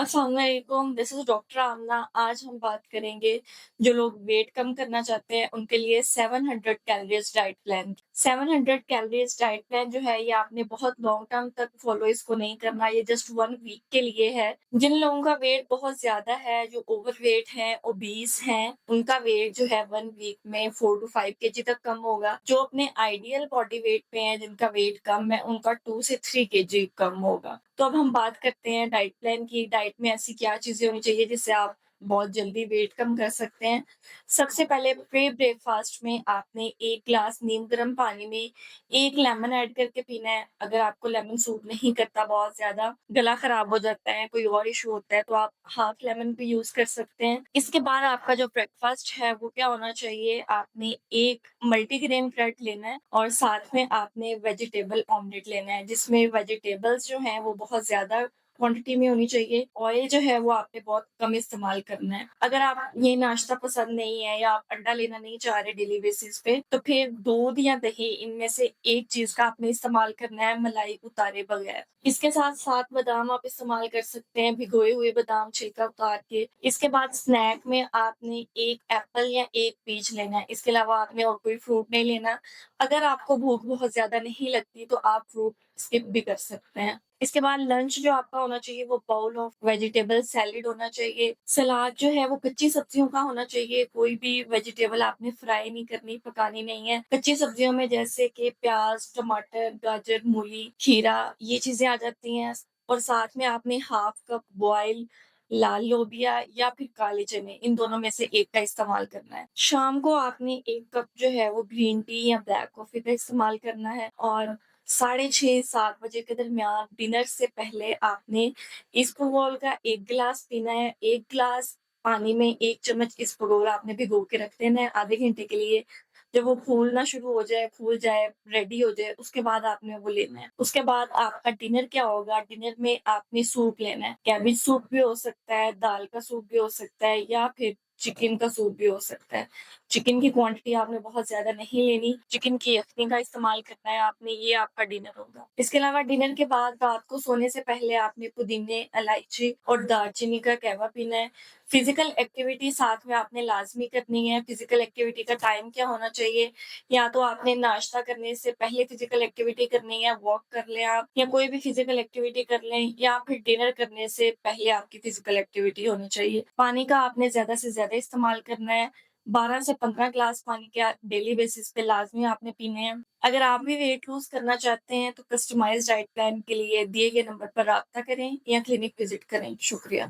अस्सलाम वालेकुम, this is doctor आमना। आज हम बात करेंगे जो लोग वेट कम करना चाहते हैं उनके लिए 700 calories diet plan. 700 calories diet plan जो है ये आपने बहुत लॉन्ग टर्म तक फॉलो इसको नहीं करना, ये जस्ट 1 वीक के लिए है। जिन लोगों का वेट बहुत ज़्यादा है, जो ओवरवेट हैं, ओबीस हैं, उनका वेट जो है 1 वीक में 4 टू 5 केजी तक कम होगा। जो अपने आइडियल बॉडी वेट पे हैं, जिनका वेट कम है, उनका 2 से 3 केजी कम होगा। तो अब हम बात करते हैं डाइट प्लान की। डाइट में ऐसी क्या चीज़ें होनी चाहिए जिससे आप बहुत जल्दी वेट कम कर सकते हैं। सबसे पहले प्री ब्रेकफ़ास्ट में आपने 1 ग्लास नीम गर्म पानी में 1 लेमन ऐड करके पीना है। अगर आपको लेमन सूट नहीं करता, बहुत ज़्यादा गला खराब हो जाता है, कोई और इश्यू होता है, तो आप हाफ लेमन भी यूज़ कर सकते हैं। इसके बाद आपका जो ब्रेकफ़ास्ट है वो क्या होना चाहिए, आपने 1 मल्टीग्रेन ब्रेड लेना है और साथ में आपने वेजिटेबल ऑमलेट लेना है, जिसमें वेजिटेबल्स जो हैं वो बहुत ज़्यादा क्वांटिटी में होनी चाहिए। ऑयल जो है वो आपने बहुत कम इस्तेमाल करना है। अगर आप ये नाश्ता पसंद नहीं है या आप अंडा लेना नहीं चाह रहे डेली बेसिस पे, तो फिर दूध या दही इनमें से एक चीज़ का आपने इस्तेमाल करना है, मलाई उतारे बगैर। इसके साथ-साथ बादाम आप इस्तेमाल कर सकते हैं, भिगोए हुए बादाम छिलका उतार के। इसके बाद स्नैक में आपने 1 एप्पल या 1 पीच लेना है। इसके अलावा आपने और कोई फ्रूट नहीं लेना। अगर आपको भूख बहुत ज़्यादा नहीं लगती तो आप फ्रूट स्किप भी कर सकते हैं। इसके बाद लंच जो आपका होना चाहिए वो बाउल ऑफ वेजिटेबल सैलेड होना चाहिए। सलाद जो है वो कच्ची सब्जियों का होना चाहिए, कोई भी वेजिटेबल आपने फ्राई नहीं करनी, पकानी नहीं है। कच्ची सब्जियों में जैसे कि प्याज़, टमाटर, गाजर, मूली, खीरा ये चीज़ें आ जाती हैं और साथ में आपने हाफ कप बॉयल लाल लोबिया या फिर काले चने, इन दोनों में से एक का इस्तेमाल करना है। शाम को आपने 1 कप जो है वो ग्रीन टी या ब्लैक कॉफ़ी का इस्तेमाल करना है और साढ़े 6-7 बजे के दरमियान डिनर से पहले आपने इसबगोल का 1 गिलास पीना है। 1 गिलास पानी में 1 चम्मच इसबगोल आपने भिगो के रख देना है आधे घंटे के लिए। जब वो फूलना शुरू हो जाए, फूल जाए, रेडी हो जाए, उसके बाद आपने वो लेना है। उसके बाद आपका डिनर क्या होगा, डिनर में आपने सूप लेना है। कैबेज सूप भी हो सकता है, दाल का सूप भी हो सकता है या फिर चिकन का सूप भी हो सकता है। चिकन की क्वांटिटी आपने बहुत ज़्यादा नहीं लेनी, चिकन की यखनी का इस्तेमाल करना है आपने, ये आपका डिनर होगा। इसके अलावा डिनर के बाद रात को सोने से पहले आपने पुदीने, इलायची और दालचीनी का कहवा पीना है। फिज़िकल एक्टिविटी साथ में आपने लाज़मी करनी है। फिज़िकल एक्टिविटी का टाइम क्या होना चाहिए, या तो आपने नाश्ता करने से पहले फिज़िकल एक्टिविटी करनी है, वॉक कर लें आप या कोई भी फिज़िकल एक्टिविटी कर लें या फिर डिनर करने से पहले आपकी फिज़िकल एक्टिविटी होनी चाहिए। पानी का आपने ज़्यादा से ज़्यादा इस्तेमाल करना है। 12 से 15 ग्लास पानी के डेली बेसिस पे लाज़मी आपने पीने हैं। अगर आप भी वेट लूज़ करना चाहते हैं तो कस्टमाइज़्ड डाइट प्लान के लिए दिए गए नंबर पर राब्ता करें या क्लिनिक विज़िट करें। शुक्रिया।